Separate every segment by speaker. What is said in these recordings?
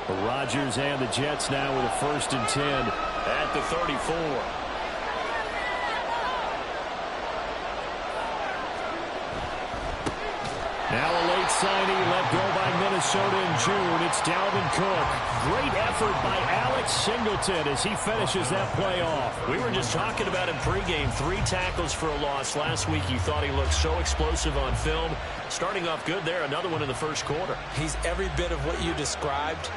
Speaker 1: Rodgers and the Jets now with a 1st and 10 at the 34. Now a late signing let go by Minnesota in June. It's Dalvin Cook. Great effort by Alex Singleton as he finishes that play off.
Speaker 2: We were just talking about him pregame. 3 tackles for a loss last week. You thought he looked so explosive on film. Starting off good there. Another one in the first quarter.
Speaker 3: He's every bit of what you described.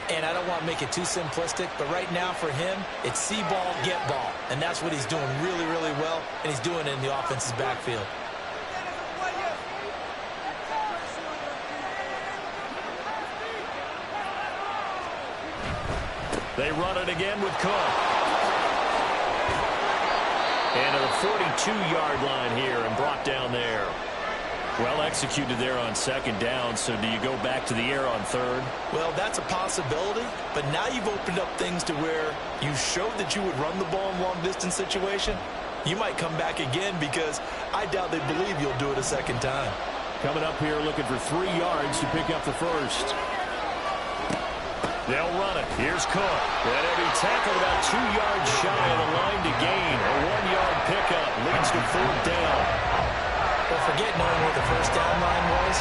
Speaker 3: And I don't want to make it too simplistic, but right now for him, it's see ball, get ball. And that's what he's doing really, really well. And he's doing it in the offense's backfield.
Speaker 2: They run it again with Cook. And to the 42-yard line here and brought down there. Well executed there on 2nd down, so do you go back to the air on 3rd?
Speaker 3: Well, that's a possibility, but now you've opened up things to where you showed that you would run the ball in long-distance situation. You might come back again because I doubt they believe you'll do it a 2nd time.
Speaker 1: Coming up here looking for 3 yards to pick up the 1st.
Speaker 2: They'll run it. Here's Cook. And he'll be tackled about 2 yards shy of the line to gain. A 1-yard pickup leads to 4th down.
Speaker 3: Well, forget knowing what the 1st down line was.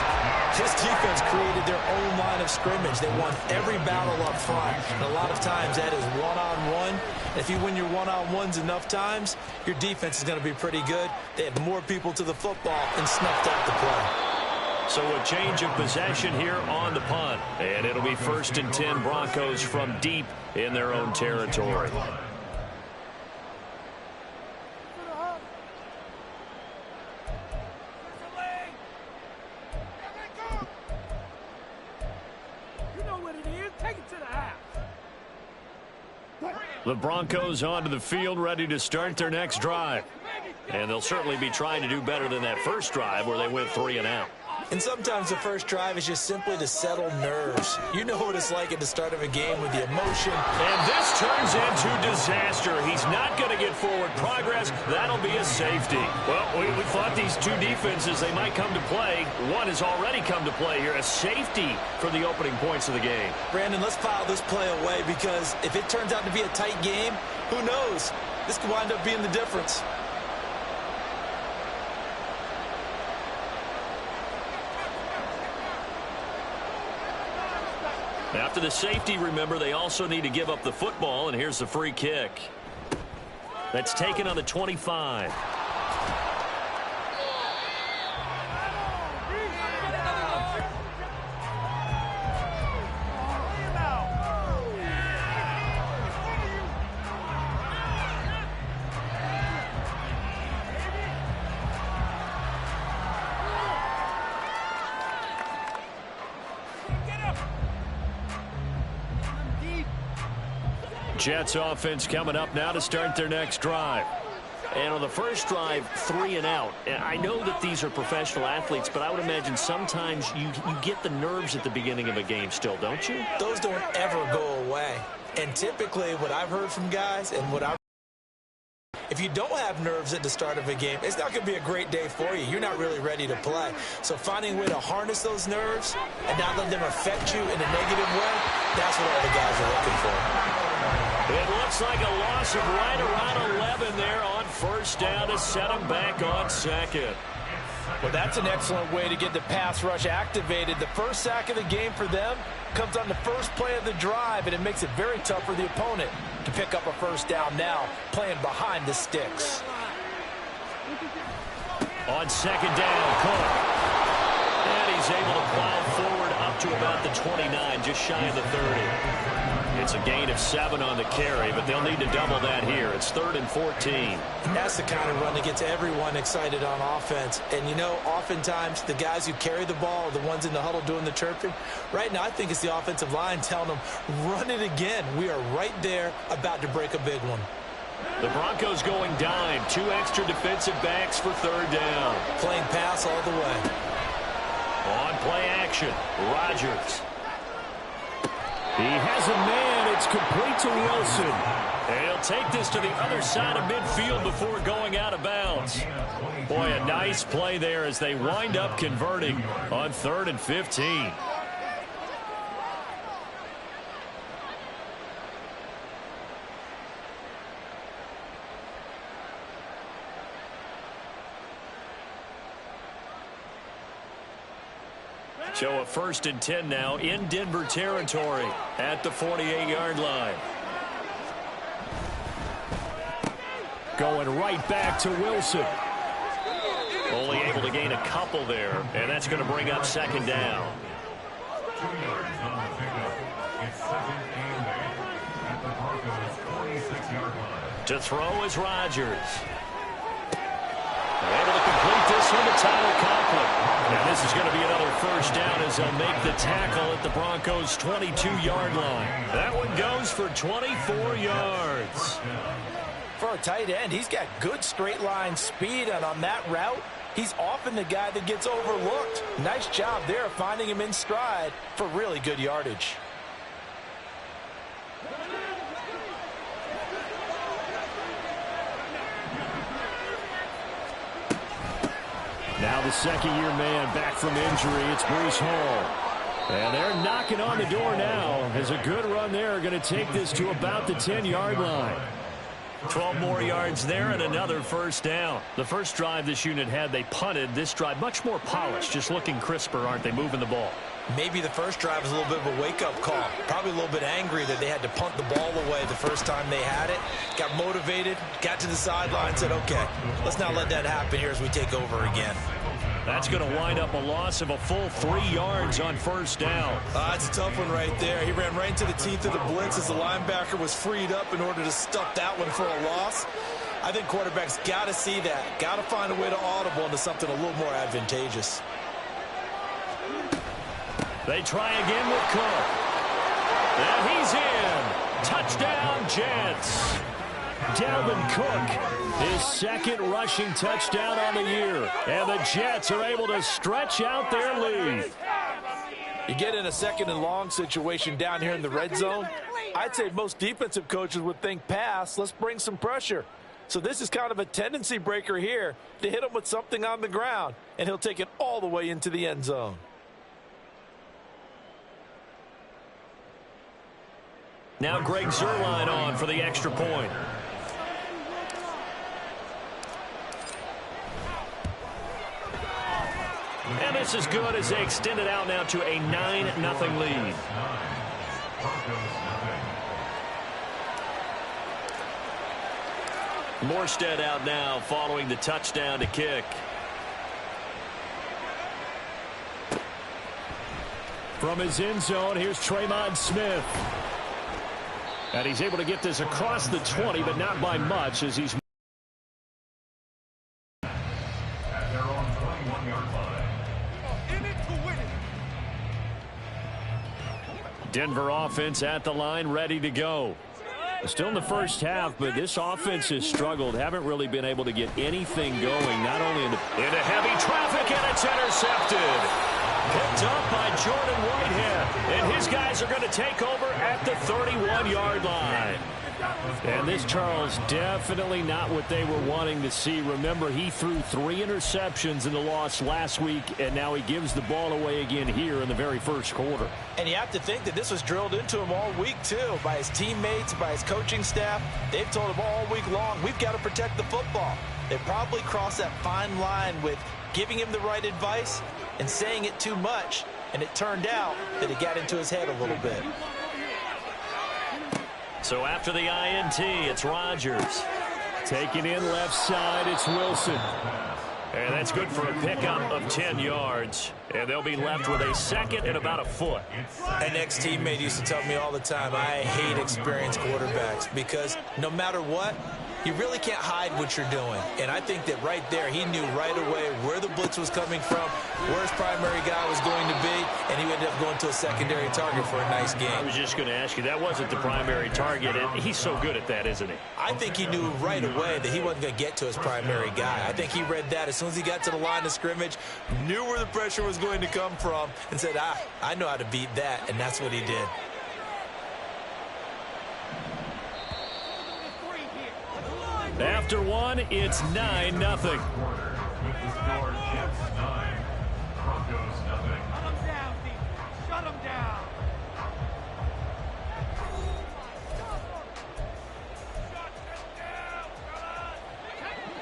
Speaker 3: This defense created their own line of scrimmage. They won every battle up front. And a lot of times that is one-on-one. If you win your one-on-ones enough times, your defense is going to be pretty good. They had more people to the football and snuffed out the play.
Speaker 2: So a change of possession here on the punt. And it'll be 1st and 10 Broncos from deep in their own territory. The Broncos onto the field ready to start their next drive. And they'll certainly be trying to do better than that first drive where they went 3 and out.
Speaker 3: And sometimes the first drive is just simply to settle nerves. You know what it's like at the start of a game with the emotion.
Speaker 2: And this turns into disaster. He's not going to get forward progress. That'll be a safety. Well, we thought these two defenses, they might come to play. One has already come to play here. A safety for the opening points of the game.
Speaker 3: Brandon, let's file this play away because if it turns out to be a tight game, who knows? This could wind up being the difference.
Speaker 2: After the safety, remember, they also need to give up the football, and here's the free kick. That's taken on the 25. Jets offense coming up now to start their next drive. And on the first drive, 3 and out. And I know that these are professional athletes, but I would imagine sometimes you get the nerves at the beginning of a game still, don't you?
Speaker 3: Those don't ever go away. And typically what I've heard from guys and what if you don't have nerves at the start of a game, it's not going to be a great day for you. You're not really ready to play. So finding a way to harness those nerves and not let them affect you in a negative way, that's what all the guys are looking for.
Speaker 2: It looks like a loss of right around 11 there on first down to set him back on second.
Speaker 3: Well, that's an excellent way to get the pass rush activated. The first sack of the game for them comes on the first play of the drive, and it makes it very tough for the opponent to pick up a first down now, playing behind the sticks.
Speaker 2: On second down, Cook. And he's able to plow forward up to about the 29, just shy of the 30. It's a gain of 7 on the carry, but they'll need to double that here. It's 3rd and 14.
Speaker 3: That's the kind of run that gets everyone excited on offense. And, you know, oftentimes the guys who carry the ball are the ones in the huddle doing the chirping. Right now, I think it's the offensive line telling them, run it again. We are right there about to break a big one.
Speaker 2: The Broncos going dime. 2 extra defensive backs for 3rd down.
Speaker 3: Playing pass all the way.
Speaker 2: On play action, Rodgers.
Speaker 1: He has a man. It's complete to Wilson.
Speaker 2: And he'll take this to the other side of midfield before going out of bounds. Boy, a nice play there as they wind up converting on 3rd and 15. So a 1st and 10 now in Denver territory at the 48-yard line.
Speaker 1: Going right back to Wilson.
Speaker 2: Only able to gain a couple there, and that's going to bring up 2nd down.
Speaker 4: 2 yards on the pickup. It's 2nd and 8 at the Broncos' 46-yard line.
Speaker 2: To throw is Rodgers. Able to complete this one to Tyler Conklin. Now this is going to be another 1st down as they'll make the tackle at the Broncos' 22-yard line. That one goes for 24 yards.
Speaker 3: For a tight end, he's got good straight line speed, and on that route, he's often the guy that gets overlooked. Nice job there finding him in stride for really good yardage.
Speaker 1: Now the 2nd-year man back from injury. It's Breece Hall. And they're knocking on the door now as a good run there going to take this to about the 10-yard line.
Speaker 2: 12 more yards there and another 1st down. The first drive this unit had, they punted. This drive much more polished, just looking crisper, aren't they, moving the ball?
Speaker 3: Maybe the first drive was a little bit of a wake-up call. Probably a little bit angry that they had to punt the ball away the first time they had it. Got motivated, got to the sideline, said, okay, let's not let that happen here as we take over again.
Speaker 2: That's going to wind up a loss of a full 3 yards on 1st down.
Speaker 3: That's a tough one right there. He ran right into the teeth of the blitz as the linebacker was freed up in order to stuff that one for a loss. I think quarterbacks got to see that. Got to find a way to audible into something a little more advantageous.
Speaker 2: They try again with Cook. And he's in. Touchdown, Jets.
Speaker 1: Dalvin Cook, his 2nd rushing touchdown on the year. And the Jets are able to stretch out their lead.
Speaker 3: You get in a 2nd and long situation down here in the red zone. I'd say most defensive coaches would think pass. Let's bring some pressure. So this is kind of a tendency breaker here to hit him with something on the ground. And he'll take it all the way into the end zone.
Speaker 2: Now Greg Zuerlein on for the extra point. And this is good as they extend it out now to a 9-0 lead. Morstead out now following the touchdown to kick.
Speaker 1: From his end zone, here's Tremon Smith. And he's able to get this across the 20, but not by much as he's... Denver offense at the line, ready to go. Still in the first half, but this offense has struggled. Haven't really been able to get anything going, not only into
Speaker 2: heavy traffic, and it's intercepted. Picked up by Jordan Whitehead, and his guys are going to take over at the 31-yard line.
Speaker 1: And this, Charles, definitely not what they were wanting to see. Remember, he threw 3 interceptions in the loss last week, and now he gives the ball away again here in the very first quarter.
Speaker 3: And you have to think that this was drilled into him all week, too, by his teammates, by his coaching staff. They've told him all week long, we've got to protect the football. They probably crossed that fine line with giving him the right advice and saying it too much, and it turned out that it got into his head a little bit.
Speaker 2: So after the INT, it's Rodgers.
Speaker 1: Taking in left side, it's Wilson.
Speaker 2: And that's good for a pickup of 10 yards. And they'll be left with a 2nd and about a foot.
Speaker 3: An ex-teammate used to tell me all the time, I hate experienced quarterbacks because no matter what, you really can't hide what you're doing. And I think that right there, he knew right away where the blitz was coming from, where his primary guy was going to be, and he ended up going to a secondary target for a nice game.
Speaker 2: I was just going to ask you, that wasn't the primary target, and he's so good at that, isn't he?
Speaker 3: I think he knew right away that he wasn't going to get to his primary guy. I think he read that as soon as he got to the line of scrimmage, knew where the pressure was going to come from, and said, I know how to beat that, and that's what he did.
Speaker 1: After one, it's 9-0.
Speaker 4: With the score, Jets 9, Broncos 0.
Speaker 5: Shut him down, defense. Shut him down.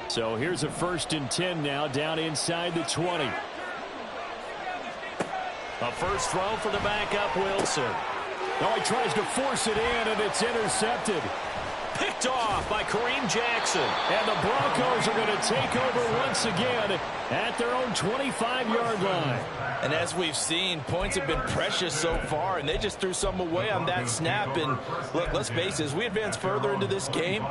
Speaker 1: So here's a 1st and 10 now, down inside the 20.
Speaker 2: A first throw for the backup, Wilson.
Speaker 1: Now he tries to force it in, and it's intercepted.
Speaker 2: Picked off by Kareem Jackson.
Speaker 1: And the Broncos are going to take over once again at their own 25-yard line.
Speaker 3: And as we've seen, points have been precious so far, and they just threw some away on that snap. And look, let's face it, as we advance further into this game,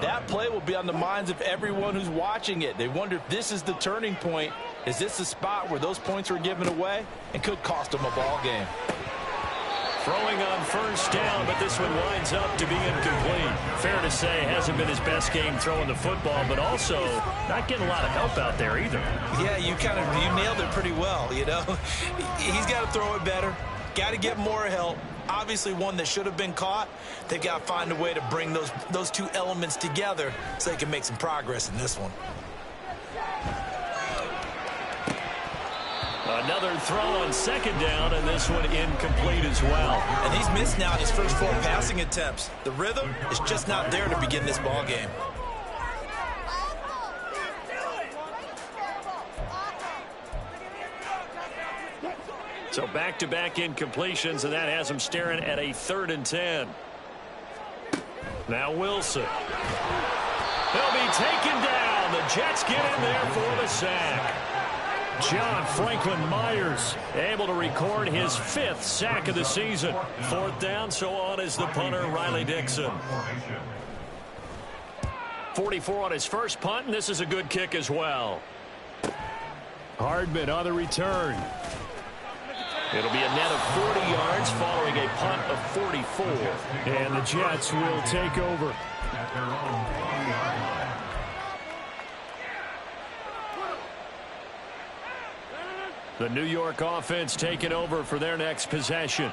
Speaker 3: that play will be on the minds of everyone who's watching it. They wonder if this is the turning point. Is this the spot where those points were given away and could cost them a ball game?
Speaker 2: Throwing on first down, but this one winds up to be incomplete. Fair to say, hasn't been his best game throwing the football, but also not getting a lot of help out there either.
Speaker 3: Yeah, you nailed it pretty well, you know. He's got to throw it better, got to get more help. Obviously one that should have been caught. They've got to find a way to bring those two elements together so they can make some progress in this one.
Speaker 2: Another throw on second down, and this one incomplete as well.
Speaker 3: And he's missed now his first 4 passing attempts. The rhythm is just not there to begin this ball game.
Speaker 2: So back-to-back incompletions, and that has him staring at a 3rd and 10. Now Wilson. He'll be taken down. The Jets get in there for the sack.
Speaker 1: John Franklin Myers able to record his 5th sack of the season.
Speaker 2: 4th down, so on is the punter, Riley Dixon. 44 on his first punt, and this is a good kick as well.
Speaker 1: Hardman on the return.
Speaker 2: It'll be a net of 40 yards following a punt of 44.
Speaker 1: And the Jets will take over. The New York offense taking over for their next possession.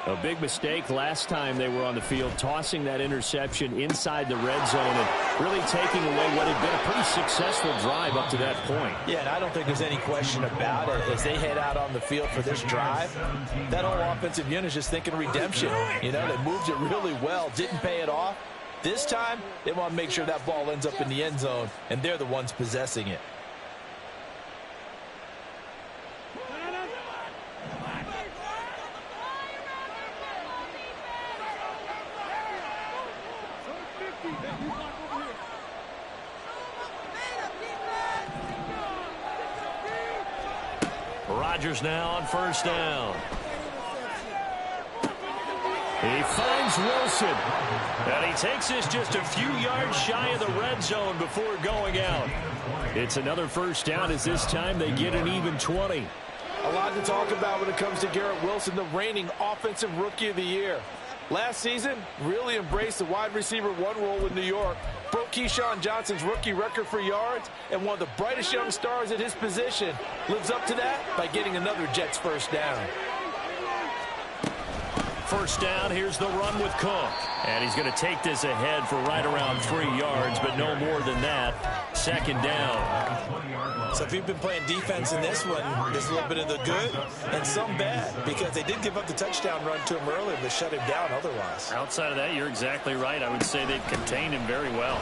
Speaker 1: A big mistake last time they were on the field, tossing that interception inside the red zone and really taking away what had been a pretty successful drive up to that point.
Speaker 3: Yeah, and I don't think there's any question about it. As they head out on the field for this drive, that whole offensive unit is just thinking redemption. You know, they moved it really well, didn't pay it off. This time, they want to make sure that ball ends up in the end zone, and they're the ones possessing it.
Speaker 2: Rodgers now on first down.
Speaker 1: He finds Wilson.
Speaker 2: And he takes this just a few yards shy of the red zone before going out.
Speaker 1: It's another first down as this time they get an even 20.
Speaker 3: A lot to talk about when it comes to Garrett Wilson, the reigning offensive rookie of the year. Last season, really embraced the wide receiver 1 role in New York. Broke Keyshawn Johnson's rookie record for yards, and one of the brightest young stars at his position lives up to that by getting another Jets first down.
Speaker 2: First down, here's the run with Cook.
Speaker 1: And he's going to take this ahead for right around 3 yards, but no more than that. Second down.
Speaker 3: So if you've been playing defense in this one, there's a little bit of the good and some bad, because they did give up the touchdown run to him earlier, but shut him down otherwise.
Speaker 2: Outside of that, you're exactly right. I would say they've contained him very well.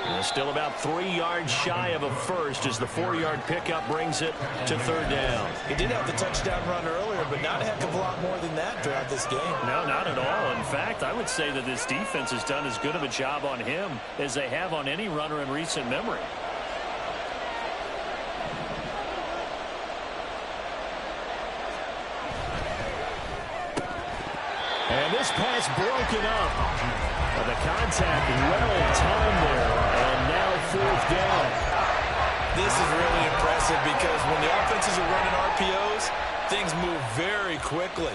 Speaker 2: And still about 3 yards shy of a first as the 4-yard pickup brings it to 3rd down.
Speaker 3: He did have the touchdown run earlier, but not a heck of a lot more than that throughout this game.
Speaker 2: No, not at all. In fact, I would say that this defense has done as good of a job on him as they have on any runner in recent memory.
Speaker 1: And this pass broken up. The contact well timed there, and now 4th down.
Speaker 3: This is really impressive because when the offenses are running RPOs, things move very quickly.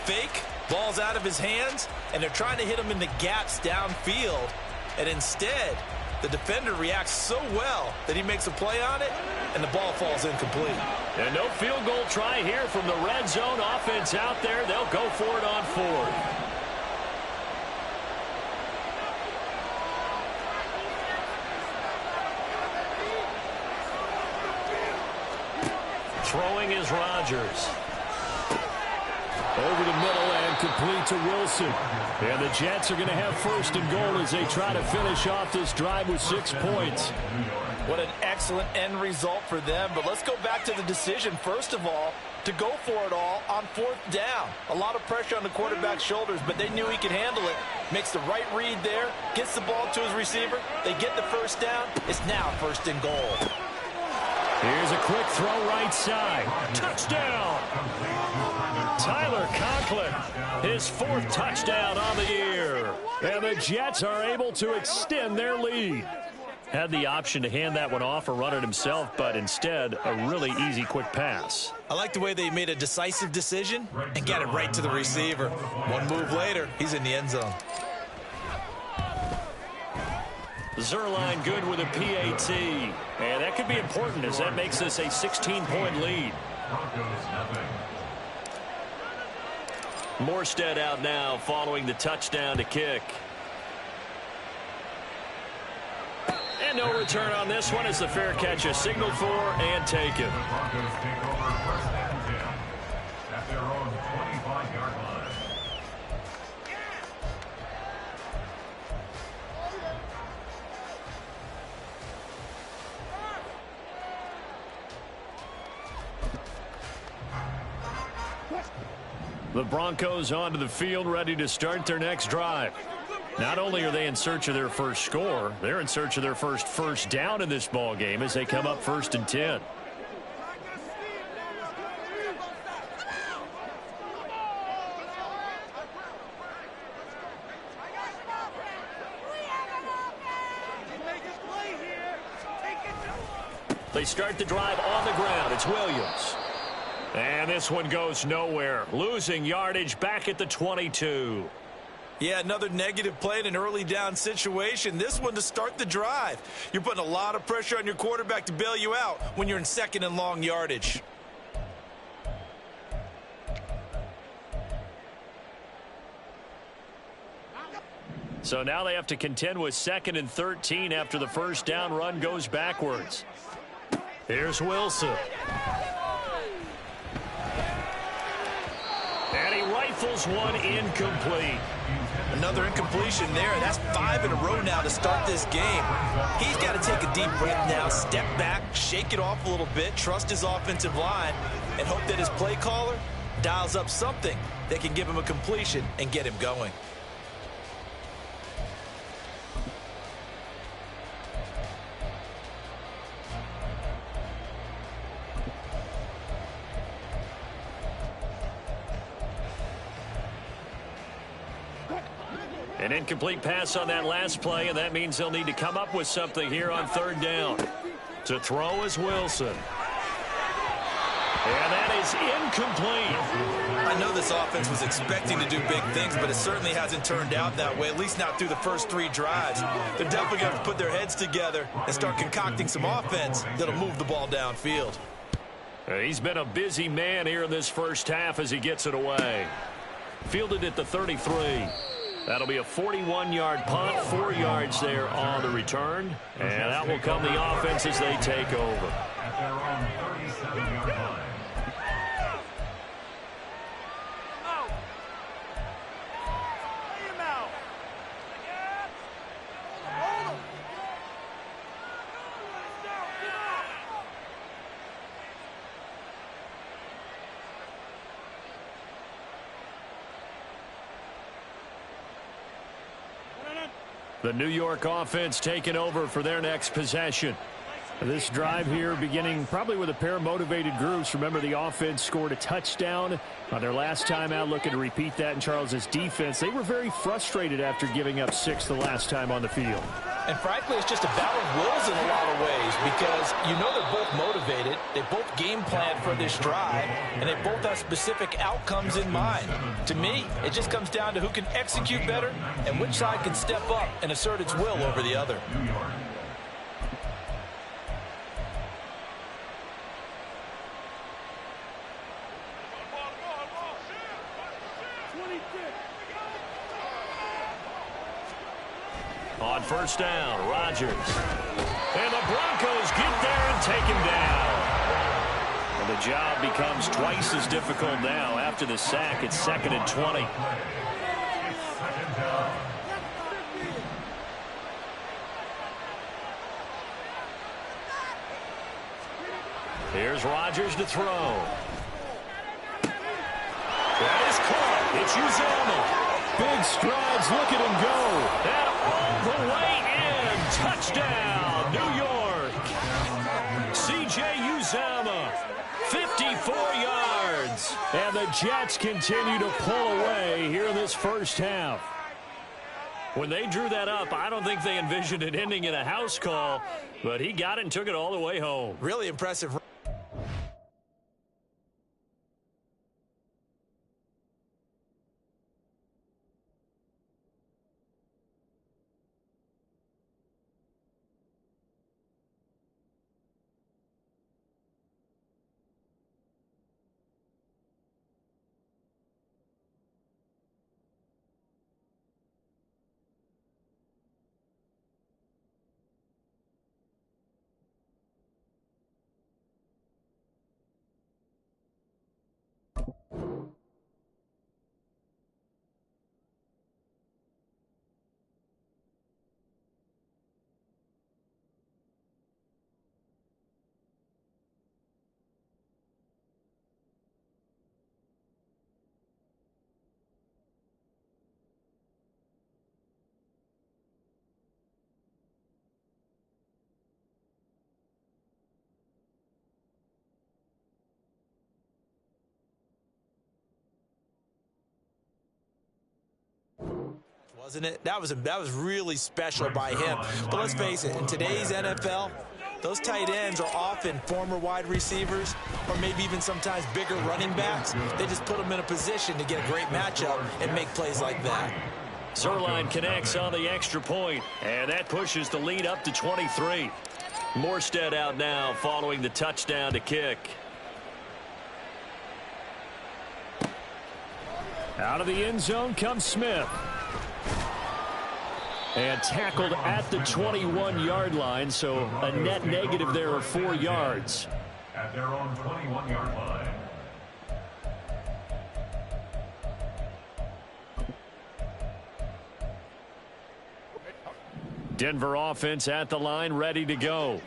Speaker 3: Fake, ball's out of his hands, and they're trying to hit him in the gaps downfield. And instead, the defender reacts so well that he makes a play on it, and the ball falls incomplete.
Speaker 2: And no field goal try here from the red zone. Offense out there. They'll go for it on 4th. Throwing is Rodgers.
Speaker 1: Over the middle and complete to Wilson. And the Jets are going to have 1st and goal as they try to finish off this drive with 6 points.
Speaker 3: What an excellent end result for them. But let's go back to the decision, first of all, to go for it all on 4th down. A lot of pressure on the quarterback's shoulders, but they knew he could handle it. Makes the right read there, gets the ball to his receiver. They get the first down. It's now 1st and goal.
Speaker 1: Here's a quick throw right side. Touchdown! Tyler Conklin, his 4th touchdown on the year. And the Jets are able to extend their lead. Had the option to hand that one off or run it himself, but instead, a really easy quick pass.
Speaker 3: I like the way they made a decisive decision and got it right to the receiver. One move later, he's in the end zone.
Speaker 1: Zuerlein good with a PAT. And that could be important as that makes this a 16-point lead. Morstead out now following the touchdown to kick. And no return on this one as the fair catch is signaled for and taken.
Speaker 4: Broncos take over 1st and 10 at their own 25-yard line.
Speaker 1: The Broncos onto the field, ready to start their next drive. Not only are they in search of their first score, they're in search of their first down in this ball game as they come up 1st and 10. They start the drive on the ground. It's Williams. And this one goes nowhere. Losing yardage back at the 22.
Speaker 3: Yeah, another negative play in an early down situation. This one to start the drive. You're putting a lot of pressure on your quarterback to bail you out when you're in 2nd and long yardage.
Speaker 1: So now they have to contend with 2nd and 13 after the first down run goes backwards. Here's Wilson. And he rifles one incomplete.
Speaker 3: Another incompletion there. That's 5 in a row now to start this game. He's got to take a deep breath now, step back, shake it off a little bit, trust his offensive line, and hope that his play caller dials up something that can give him a completion and get him going.
Speaker 1: An incomplete pass on that last play, and that means they'll need to come up with something here on 3rd down. To throw is Wilson. And that is incomplete.
Speaker 3: I know this offense was expecting to do big things, but it certainly hasn't turned out that way, at least not through the first 3 drives. They're definitely going to have to put their heads together and start concocting some offense that'll move the ball downfield.
Speaker 1: He's been a busy man here in this first half as he gets it away. Fielded at the 33. That'll be a 41-yard punt, 4 yards there on the return. And out will come the offense as they take over.
Speaker 4: At their own 37-yard line.
Speaker 1: The New York offense taking over for their next possession. This drive here beginning probably with a pair of motivated groups. Remember, the offense scored a touchdown on their last time out, looking to repeat that in Charles's defense. They were very frustrated after giving up 6 the last time on the field.
Speaker 3: And frankly, it's just a battle of wills in a lot of ways because you know they're both motivated. They both game plan for this drive, and they both have specific outcomes in mind. To me, it just comes down to who can execute better and which side can step up and assert its will over the other.
Speaker 4: New York.
Speaker 1: On first down, Rodgers. And the Broncos get there and take him down. And the job becomes twice as difficult now after the sack. It's 2nd and 20.
Speaker 2: Here's Rodgers to throw. That is caught. It's Uzomah.
Speaker 1: Big strides, look at him go.
Speaker 2: And all the way in. Touchdown, New York. C.J. Uzomah, 54 yards.
Speaker 1: And the Jets continue to pull away here in this first half.
Speaker 2: When they drew that up, I don't think they envisioned it ending in a house call, but he got it and took it all the way home.
Speaker 3: Really impressive. Wasn't it? That was really special by him. But let's face it, in today's NFL, those tight ends are often former wide receivers or maybe even sometimes bigger running backs. They just put them in a position to get a great matchup and make plays like that.
Speaker 2: Zerline connects on the extra point, and that pushes the lead up to 23. Morstead out now following the touchdown to kick.
Speaker 1: Out of the end zone comes Smith. And tackled at the 21-yard line, so a net negative there of 4 yards.
Speaker 4: At their own 21-yard line.
Speaker 1: Denver offense at the line, ready to go.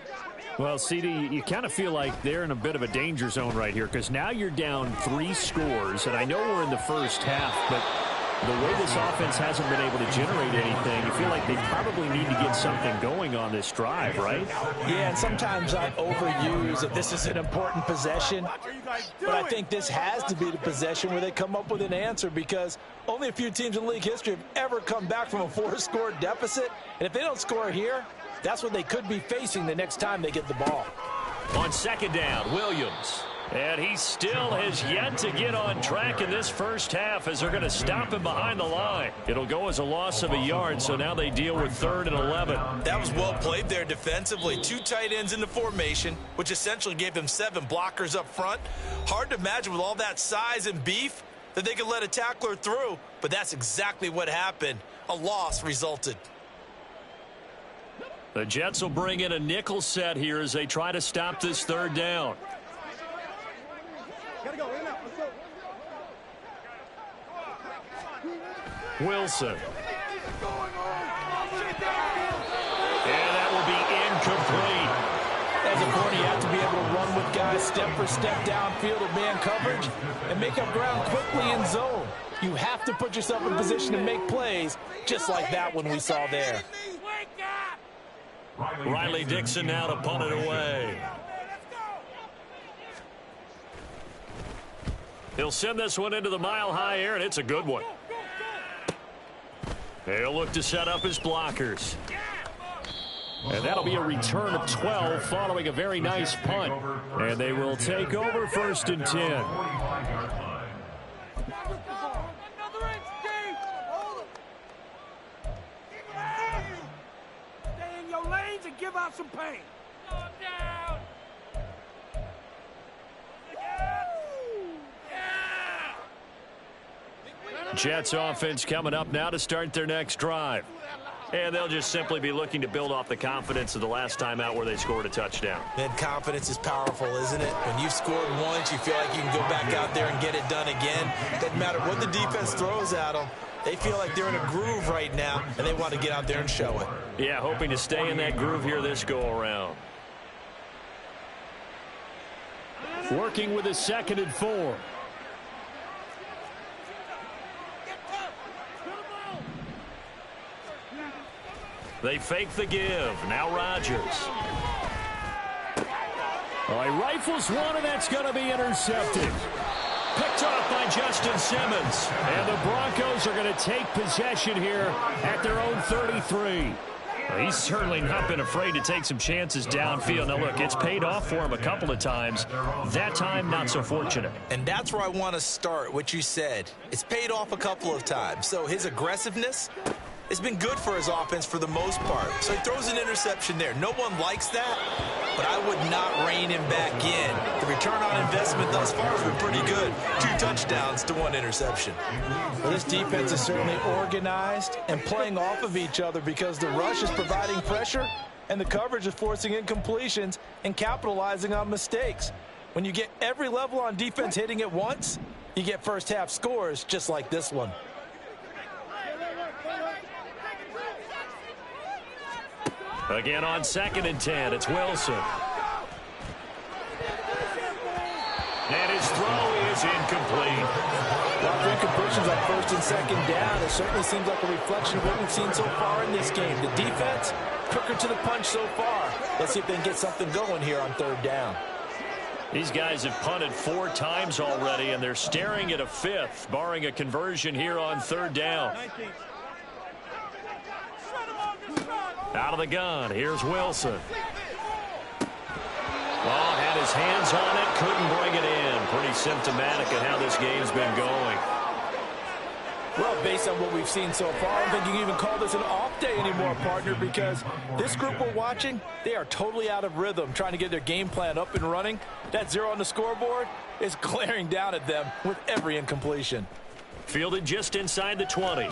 Speaker 1: Well, CD, you kind of feel like they're in a bit of a danger zone right here because now you're down 3 scores, and I know we're in the first half, but the way this offense hasn't been able to generate anything, you feel like they probably need to get something going on this drive, right?
Speaker 3: Yeah, and sometimes I overuse that this is an important possession, but I think this has to be the possession where they come up with an answer because only a few teams in league history have ever come back from a 4-score deficit, and if they don't score here, that's what they could be facing the next time they get the ball.
Speaker 2: On second down, Williams. And he still has yet to get on track in this first half as they're going to stop him behind the line. It'll go as a loss of a yard, so now they deal with 3rd and 11.
Speaker 3: That was well played there defensively. 2 tight ends in the formation, which essentially gave them 7 blockers up front. Hard to imagine with all that size and beef that they could let a tackler through, but that's exactly what happened. A loss resulted.
Speaker 2: The Jets will bring in a nickel set here as they try to stop this 3rd down. Wilson. And that will be incomplete.
Speaker 3: As a corner, you have to be able to run with guys step for step downfield of man coverage and make up ground quickly in zone. You have to put yourself in position to make plays just like that one we saw there.
Speaker 2: Riley Dixon now to punt it away. He'll send this one into the mile-high air, and it's a good one. He'll look to set up his blockers. And that'll be a return of 12 following a very nice punt. And they will take over 1st and 10.
Speaker 5: Stay in your lanes and give out some pain. Down.
Speaker 2: Jets offense coming up now to start their next drive. And they'll just simply be looking to build off the confidence of the last time out where they scored a touchdown.
Speaker 3: And confidence is powerful, isn't it? When you've scored once, you feel like you can go back out there and get it done again. Doesn't matter what the defense throws at them. They feel like they're in a groove right now, and they want to get out there and show it.
Speaker 2: Yeah, hoping to stay in that groove here this go-around.
Speaker 1: Working with a 2nd and 4.
Speaker 2: They fake the give. Now Rodgers.
Speaker 1: All right, rifles one, and that's going to be intercepted. Picked off by Justin Simmons. And the Broncos are going to take possession here at their own 33.
Speaker 2: He's certainly not been afraid to take some chances downfield. Now, look, it's paid off for him a couple of times. That time, not so fortunate.
Speaker 3: And that's where I want to start, what you said. It's paid off a couple of times. So his aggressiveness has been good for his offense for the most part. So he throws an interception there. No one likes that, but I would not rein him back in. The return on investment thus far has been pretty good. 2 touchdowns to 1 interception.
Speaker 6: Well, this defense is certainly organized and playing off of each other because the rush is providing pressure and the coverage is forcing incompletions and capitalizing on mistakes. When you get every level on defense hitting at once, you get first half scores just like this one.
Speaker 2: Again on 2nd and 10, it's Wilson. And his throw is incomplete.
Speaker 6: A lot of incompletions on 1st and 2nd down. It certainly seems like a reflection of what we've seen so far in this game. The defense, quicker to the punch so far. Let's see if they can get something going here on 3rd down.
Speaker 2: These guys have punted 4 times already, and they're staring at a 5th, barring a conversion here on 3rd down. Out of the gun, here's Wilson. Oh, had his hands on it, couldn't bring it in. Pretty symptomatic of how this game's been going.
Speaker 6: Well, based on what we've seen so far, I don't think you can even call this an off day anymore, partner, because this group we're watching, they are totally out of rhythm, trying to get their game plan up and running. That 0 on the scoreboard is glaring down at them with every incompletion.
Speaker 2: Fielded just inside the 20.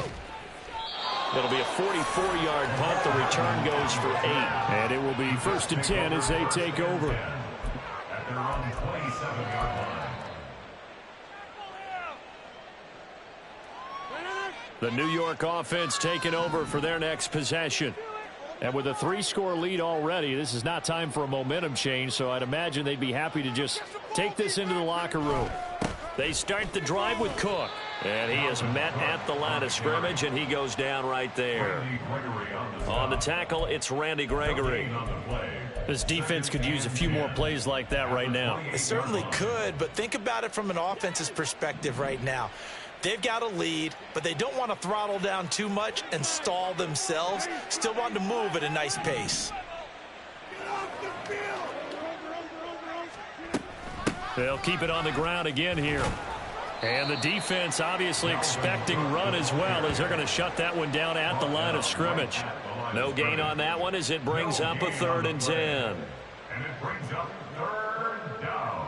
Speaker 2: It'll be a 44-yard punt. The return goes for 8.
Speaker 1: And it will be 1st and 10 as they take over.
Speaker 4: At their own 27-yard line.
Speaker 1: The New York offense taking over for their next possession. And with a 3-score lead already, this is not time for a momentum change, so I'd imagine they'd be happy to just take this into the locker room.
Speaker 2: They start the drive with Cook. And he is met at the line of scrimmage, and he goes down right there. On the tackle, it's Randy Gregory.
Speaker 1: This defense could use a few more plays like that right now.
Speaker 3: It certainly could, but think about it from an offense's perspective right now. They've got a lead, but they don't want to throttle down too much and stall themselves. Still want to move at a nice pace.
Speaker 1: They'll keep it on the ground again here. And the defense obviously expecting run as well, as they're going to shut that one down at the line of scrimmage.
Speaker 2: No gain on that one as it brings up a 3rd and 10.
Speaker 4: And it brings up 3rd down.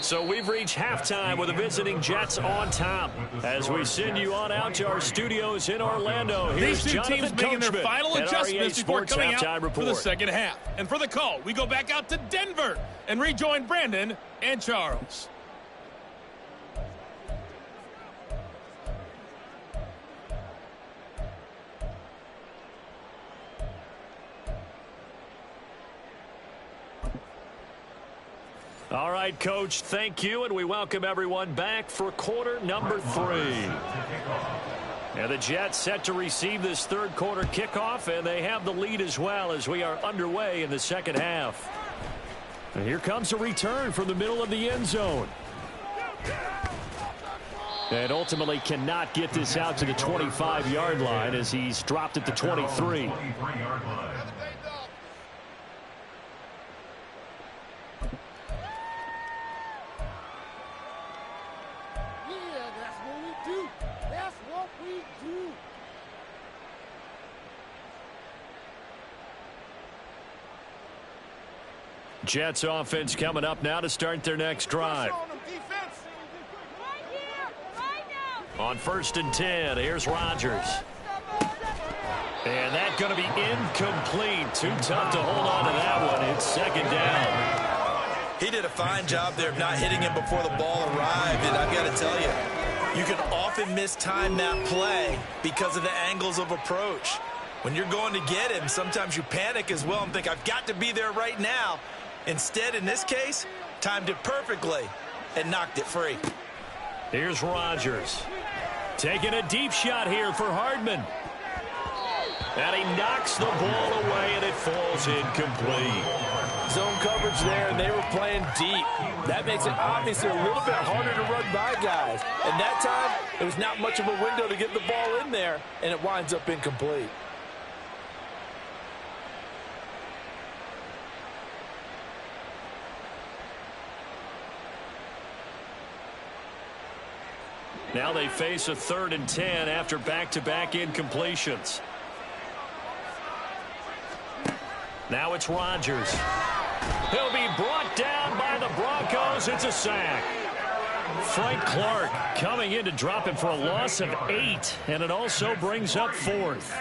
Speaker 2: So we've reached halftime with the visiting Jets on top. As we send you on out to our studios in Orlando, here's
Speaker 7: These two
Speaker 2: Jonathan
Speaker 7: teams making their
Speaker 2: Coachman
Speaker 7: final
Speaker 2: at
Speaker 7: adjustments
Speaker 2: REA
Speaker 7: before
Speaker 2: Sports
Speaker 7: coming
Speaker 2: Halftime
Speaker 7: out
Speaker 2: Report.
Speaker 7: for the 2nd half. And for the call, we go back out to Denver and rejoin Brandon and Charles.
Speaker 2: All right, Coach, thank you, and we welcome everyone back for quarter number 3. And the Jets set to receive this 3rd quarter kickoff, and they have the lead as well as we are underway in the 2nd half. And here comes a return from the middle of the end zone. And ultimately cannot get this out to the 25-yard line as he's dropped at the 23. Jets offense coming up now to start their next drive. On 1st and 10, here's Rodgers. And that's going to be incomplete. Too tough to hold on to that one. It's 2nd down.
Speaker 3: He did a fine job there of not hitting him before the ball arrived, and I've got to tell you, you can often mistime that play because of the angles of approach. When you're going to get him, sometimes you panic as well and think, I've got to be there right now. Instead, in this case, timed it perfectly and knocked it free.
Speaker 1: Here's Rodgers. Taking a deep shot here for Hardman. And he knocks the ball away, and it falls incomplete.
Speaker 6: Zone coverage there, and they were playing deep. That makes it obviously a little bit harder to run by guys. And that time, it was not much of a window to get the ball in there, and it winds up incomplete.
Speaker 1: Now they face a 3rd and 10 after back-to-back incompletions. Now it's Rodgers. He'll be brought down by the Broncos. It's a sack. Frank Clark coming in to drop him for a loss of 8, and it also brings up 4th.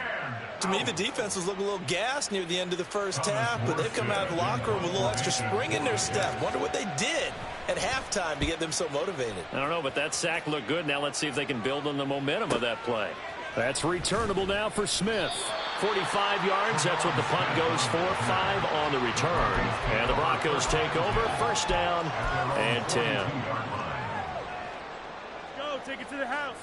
Speaker 3: To me, the defense was looking a little gassed near the end of the first half, but they've come out of the locker room with a little extra spring in their step. Wonder what they did at halftime to get them so motivated.
Speaker 1: I don't know, but that sack looked good. Now let's see if they can build on the momentum of that play. That's returnable now for Smith. 45 yards, that's what the punt goes for. 5 on the return. And the Broncos take over. 1st down and 10.
Speaker 5: Go, take it to the house.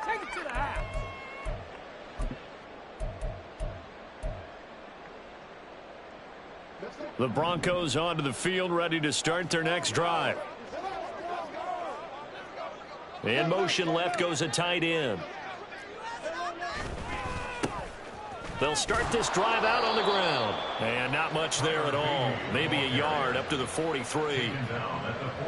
Speaker 5: Take it to the house.
Speaker 1: The Broncos onto the field, ready to start their next drive. In motion left goes a tight end. They'll start this drive out on the ground. And not much there at all. Maybe a yard up to the 43.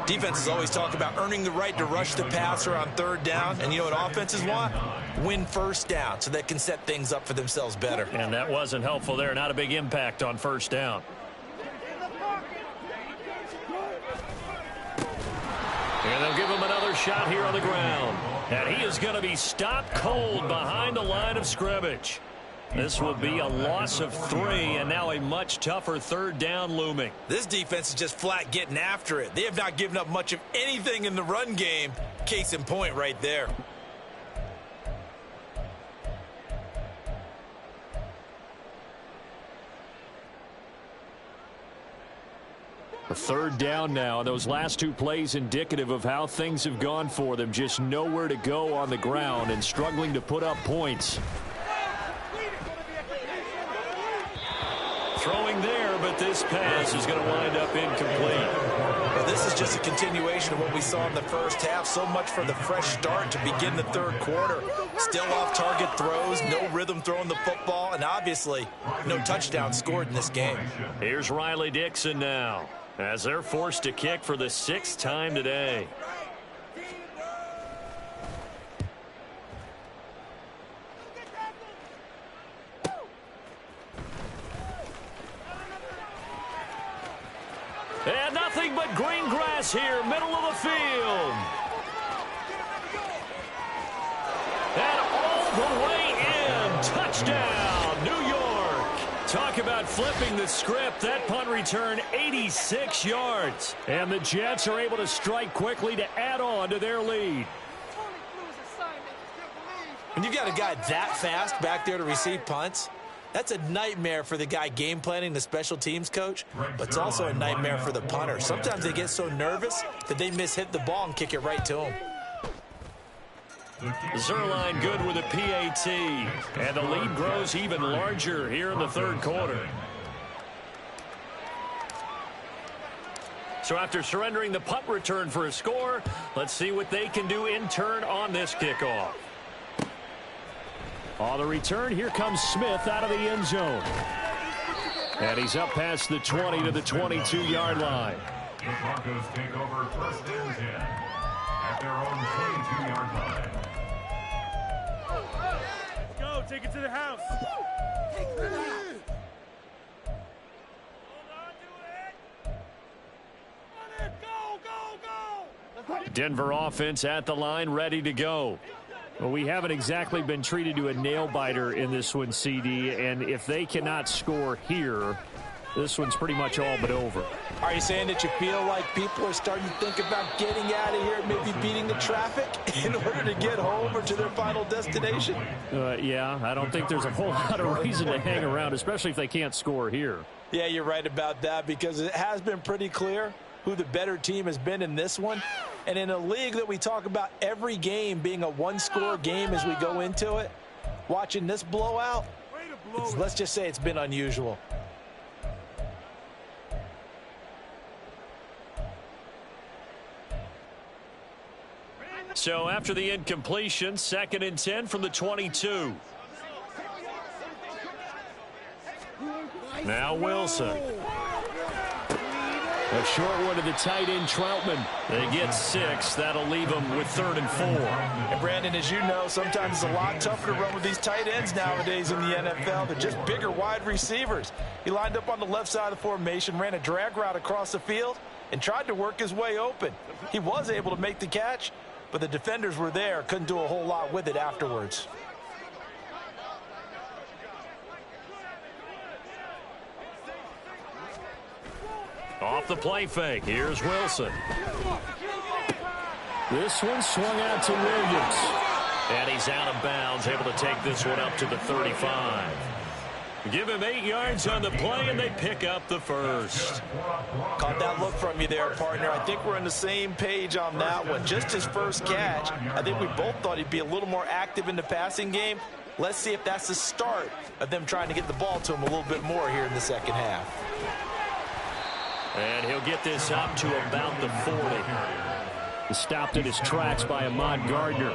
Speaker 3: Defenses always talk about earning the right to rush the passer on 3rd down. And you know what offenses want? Win 1st down so they can set things up for themselves better.
Speaker 1: And that wasn't helpful there. Not a big impact on 1st down. And they'll give him another shot here on the ground. And he is going to be stopped cold behind the line of scrimmage. This will be a loss of 3, and now a much tougher 3rd down looming.
Speaker 3: This defense is just flat getting after it. They have not given up much of anything in the run game. Case in point right there.
Speaker 1: A 3rd down now. Those last 2 plays indicative of how things have gone for them. Just nowhere to go on the ground and struggling to put up points. Throwing there, but this pass is going to wind up incomplete.
Speaker 3: Well, this is just a continuation of what we saw in the first half. So much for the fresh start to begin the 3rd quarter. Still off-target throws, no rhythm throwing the football, and obviously no touchdown scored in this game.
Speaker 1: Here's Riley Dixon now, as they're forced to kick for the 6th time today. And nothing but green grass here, middle of the field. And all the way in. Touchdown, New York. Talk about flipping the script. That punt return, 86 yards. And the Jets are able to strike quickly to add on to their lead.
Speaker 3: When you got a guy that fast back there to receive punts, that's a nightmare for the guy game planning, the special teams coach, but it's also a nightmare for the punter. Sometimes they get so nervous that they hit the ball and kick it right to him.
Speaker 1: Zerline good with a PAT, and the lead grows even larger here in the 3rd quarter. So after surrendering the punt return for a score, let's see what they can do in turn on this kickoff. On the return, here comes Smith out of the end zone. And he's up past the 20 to the 22-yard line.
Speaker 4: The Broncos take over 1st and 10 at their own 22-yard line.
Speaker 5: Go, take it to the house. Take it to the house.
Speaker 1: Denver offense at the line, ready to go. Well, we haven't exactly been treated to a nail-biter in this one, CD, and if they cannot score here, this one's pretty much all but over.
Speaker 6: Are you saying that you feel like people are starting to think about getting out of here, maybe beating the traffic in order to get home or to their final destination?
Speaker 1: Yeah, I don't think there's a whole lot of reason to hang around, especially if they can't score here.
Speaker 6: Yeah, you're right about that, because it has been pretty clear who the better team has been in this one. And in a league that we talk about every game being a one-score game as we go into it, watching this blowout, let's just say it's been unusual.
Speaker 2: So after the incompletion, 2nd and 10 from the 22. Now Wilson.
Speaker 1: A short one to the tight end, Troutman.
Speaker 2: They get 6. That'll leave them with 3rd and 4.
Speaker 6: And Brandon, as you know, sometimes it's a lot tougher to run with these tight ends nowadays in the NFL. They're just bigger wide receivers. He lined up on the left side of the formation, ran a drag route across the field, and tried to work his way open. He was able to make the catch, but the defenders were there, couldn't do a whole lot with it afterwards.
Speaker 2: Off the play fake, here's Wilson.
Speaker 1: This one swung out to Williams.
Speaker 2: And he's out of bounds, able to take this one up to the 35. Give him 8 yards on the play, and they pick up the first.
Speaker 6: Caught that look from you there, partner. I think we're on the same page on that one. Just his first catch. I think we both thought he'd be a little more active in the passing game. Let's see if that's the start of them trying to get the ball to him a little bit more here in the second half.
Speaker 2: And he'll get this up to about the 40.
Speaker 1: Stopped in his tracks by Ahmad Gardner.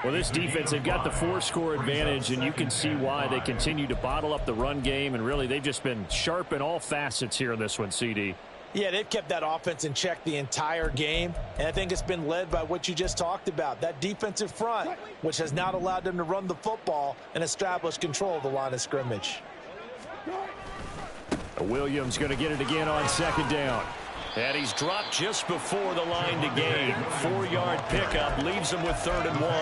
Speaker 1: Well, this defense, they've got the 4-score advantage, and you can see why they continue to bottle up the run game, and really they've just been sharp in all facets here in this one, CD.
Speaker 6: Yeah, they've kept that offense in check the entire game, and I think it's been led by what you just talked about, that defensive front, which has not allowed them to run the football and establish control of the line of scrimmage.
Speaker 1: Williams going to get it again on 2nd down.
Speaker 2: And he's dropped just before the line to gain. 4-yard pickup leaves him with 3rd and 1.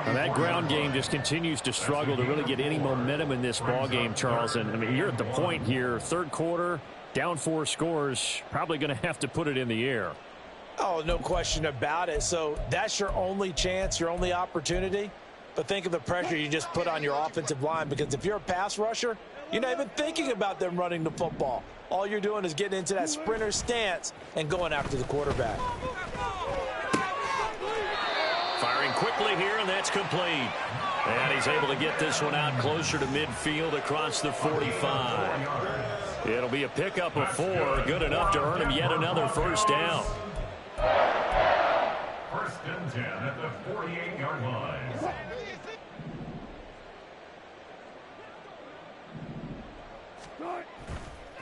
Speaker 1: And that ground game just continues to struggle to really get any momentum in this ball game, Charles. And I mean, you're at the point here, 3rd quarter, down 4 scores, probably going to have to put it in the air.
Speaker 6: Oh, no question about it. So that's your only chance, your only opportunity. But think of the pressure you just put on your offensive line, because if you're a pass rusher, you're not even thinking about them running the football. All you're doing is getting into that sprinter stance and going after the quarterback.
Speaker 2: Firing quickly here, and that's complete. And he's able to get this one out closer to midfield across the 45. It'll be a pickup of 4, good enough to earn him yet another first down.
Speaker 4: 1st and 10 at the 48-yard line.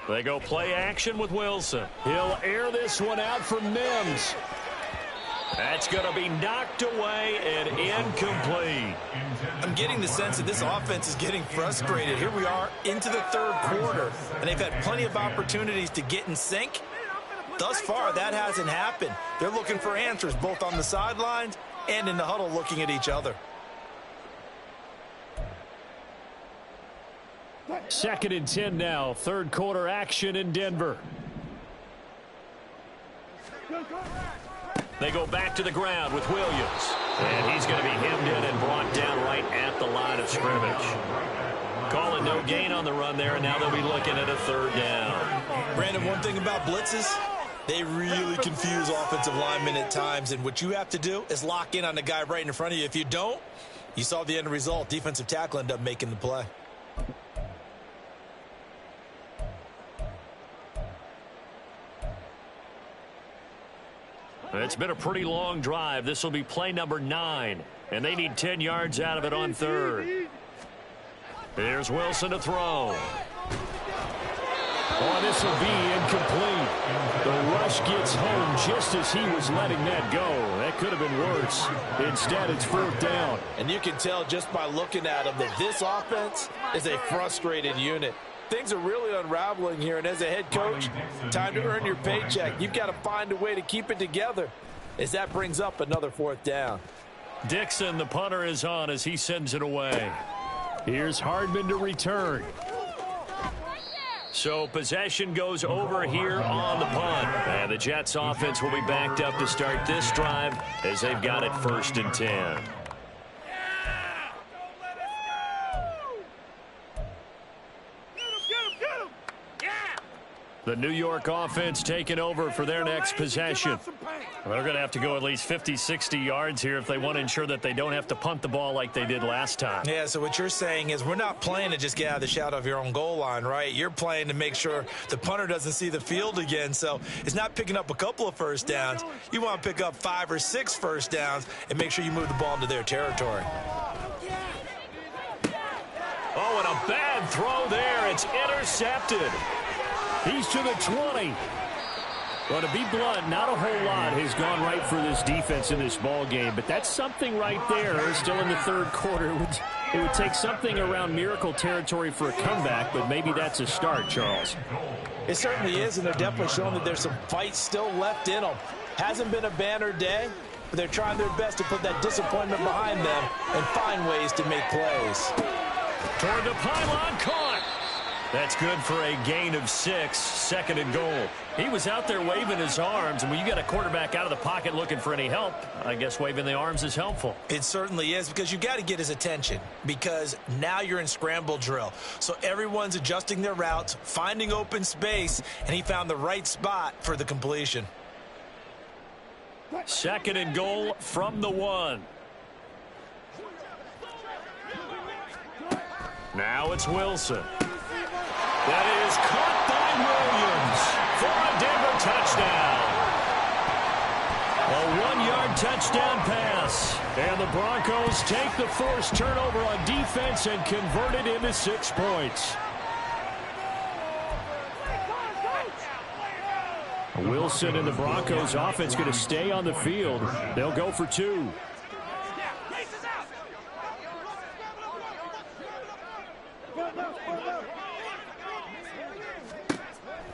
Speaker 2: They go play action with Wilson.
Speaker 1: He'll air this one out for Mims.
Speaker 2: That's going to be knocked away and incomplete.
Speaker 3: I'm getting the sense that this offense is getting frustrated. Here we are into the 3rd quarter, and they've had plenty of opportunities to get in sync. Thus far, that hasn't happened. They're looking for answers both on the sidelines and in the huddle looking at each other.
Speaker 1: 2nd and 10 now. 3rd quarter action in Denver.
Speaker 2: They go back to the ground with Williams. And he's going to be hemmed in and brought down right at the line of scrimmage. Call it no gain on the run there, and now they'll be looking at a 3rd down.
Speaker 3: Brandon, one thing about blitzes, they really confuse offensive linemen at times, and what you have to do is lock in on the guy right in front of you. If you don't, you saw the end result. Defensive tackle ended up making the play.
Speaker 2: It's been a pretty long drive. This will be play number 9, and they need 10 yards out of it on 3rd. Here's Wilson to throw.
Speaker 1: Oh, this will be incomplete. The rush gets home just as he was letting that go. That could have been worse. Instead, it's 4th down.
Speaker 6: And you can tell just by looking at him that this offense is a frustrated unit. Things are really unraveling here, and as a head coach, time to earn your paycheck. You've got to find a way to keep it together as that brings up another 4th down.
Speaker 2: Dixon, the punter, is on as he sends it away.
Speaker 1: Here's Hardman to return.
Speaker 2: So possession goes over here on the punt. And the Jets offense will be backed up to start this drive as they've got it 1st and 10. The New York offense taking over for their next possession. They're going to have to go at least 50, 60 yards here if they want to ensure that they don't have to punt the ball like they did last time.
Speaker 3: Yeah, so what you're saying is we're not playing to just get out of the shadow of your own goal line, right? You're playing to make sure the punter doesn't see the field again. So it's not picking up a couple of first downs. You want to pick up 5 or 6 first downs and make sure you move the ball into their territory.
Speaker 2: Oh, and a bad throw there. It's intercepted.
Speaker 1: He's to the 20. Well, to be blunt, not a whole lot has gone right for this defense in this ball game, but that's something right there. Still in the 3rd quarter. It would take something around miracle territory for a comeback, but maybe that's a start, Charles.
Speaker 6: It certainly is, and they're definitely showing that there's some fight still left in them. Hasn't been a banner day, but they're trying their best to put that disappointment behind them and find ways to make plays.
Speaker 2: Toward the pylon, caught. That's good for a gain of 6, 2nd and goal. He was out there waving his arms, and when you got a quarterback out of the pocket looking for any help, I guess waving the arms is helpful.
Speaker 3: It certainly is, because you got to get his attention, because now you're in scramble drill. So everyone's adjusting their routes, finding open space, and he found the right spot for the completion.
Speaker 2: 2nd and goal from the 1. Now it's Wilson. That is caught by Williams for a Denver touchdown. A 1-yard touchdown pass. And the Broncos take the forced turnover on defense and convert it into 6 points.
Speaker 1: Wilson and the Broncos offense going to stay on the field. They'll go for 2.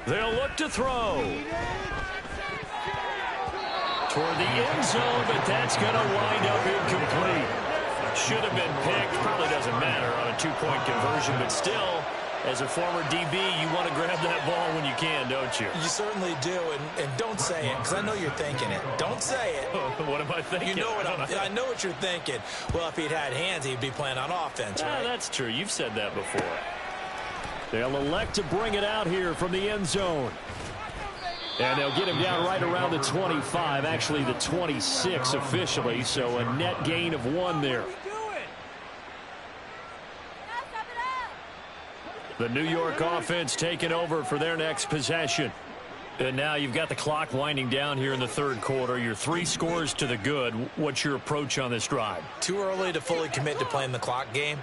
Speaker 2: They'll look to throw. Toward the end zone, but that's going to wind up incomplete. Should have been picked. Probably doesn't matter on a 2-point conversion, but still, as a former DB, you want to grab that ball when you can, don't you?
Speaker 3: You certainly do, and don't say it, because I know you're thinking it. Don't say it.
Speaker 2: What am I thinking?
Speaker 3: You know what I know what you're thinking. Well, if he'd had hands, he'd be playing on offense, right?
Speaker 2: That's true. You've said that before.
Speaker 1: They'll elect to bring it out here from the end zone. And they'll get him down right around the 25, actually the 26 officially, so a net gain of 1 there. The New York offense taking over for their next possession. And now you've got the clock winding down here in the 3rd quarter. You're 3 scores to the good. What's your approach on this drive?
Speaker 3: Too early to fully commit to playing the clock game.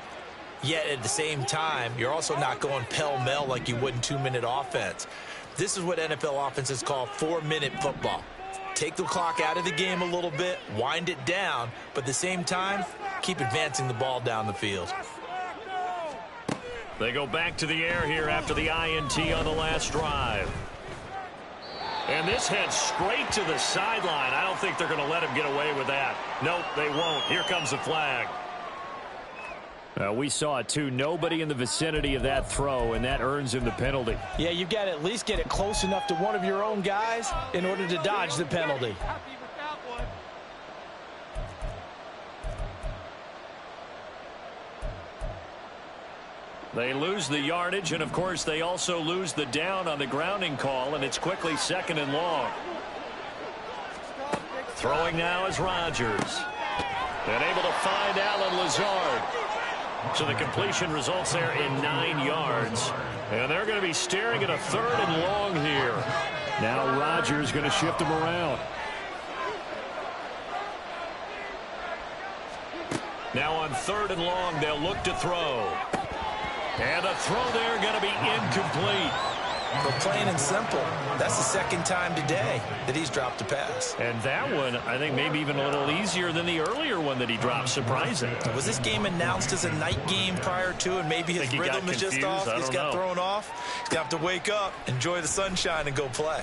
Speaker 3: Yet at the same time, you're also not going pell-mell like you would in 2-minute offense. This is what NFL offenses call 4-minute football. Take the clock out of the game a little bit, wind it down, but at the same time, keep advancing the ball down the field.
Speaker 2: They go back to the air here after the INT on the last drive. And this heads straight to the sideline. I don't think they're going to let him get away with that. Nope, they won't. Here comes the flag.
Speaker 1: We saw it, too. Nobody in the vicinity of that throw, and that earns him the penalty.
Speaker 6: Yeah, you've got to at least get it close enough to one of your own guys in order to dodge the penalty.
Speaker 2: They lose the yardage, and, of course, they also lose the down on the grounding call, and it's quickly 2nd and long. Throwing now is Rodgers. And able to find Allen Lazard. So the completion results there in 9 yards. And they're going to be staring at a 3rd and long here.
Speaker 1: Now Rodgers going to shift him around.
Speaker 2: Now on 3rd and long, they'll look to throw. And a throw there going to be incomplete.
Speaker 3: But plain and simple, that's the 2nd time today that he's dropped a pass.
Speaker 2: And that one, I think, maybe even a little easier than the earlier one that he dropped, surprising.
Speaker 3: Was this game announced as a night game prior to, and maybe his rhythm is just off? He's got thrown off. He's got to wake up, enjoy the sunshine, and go play.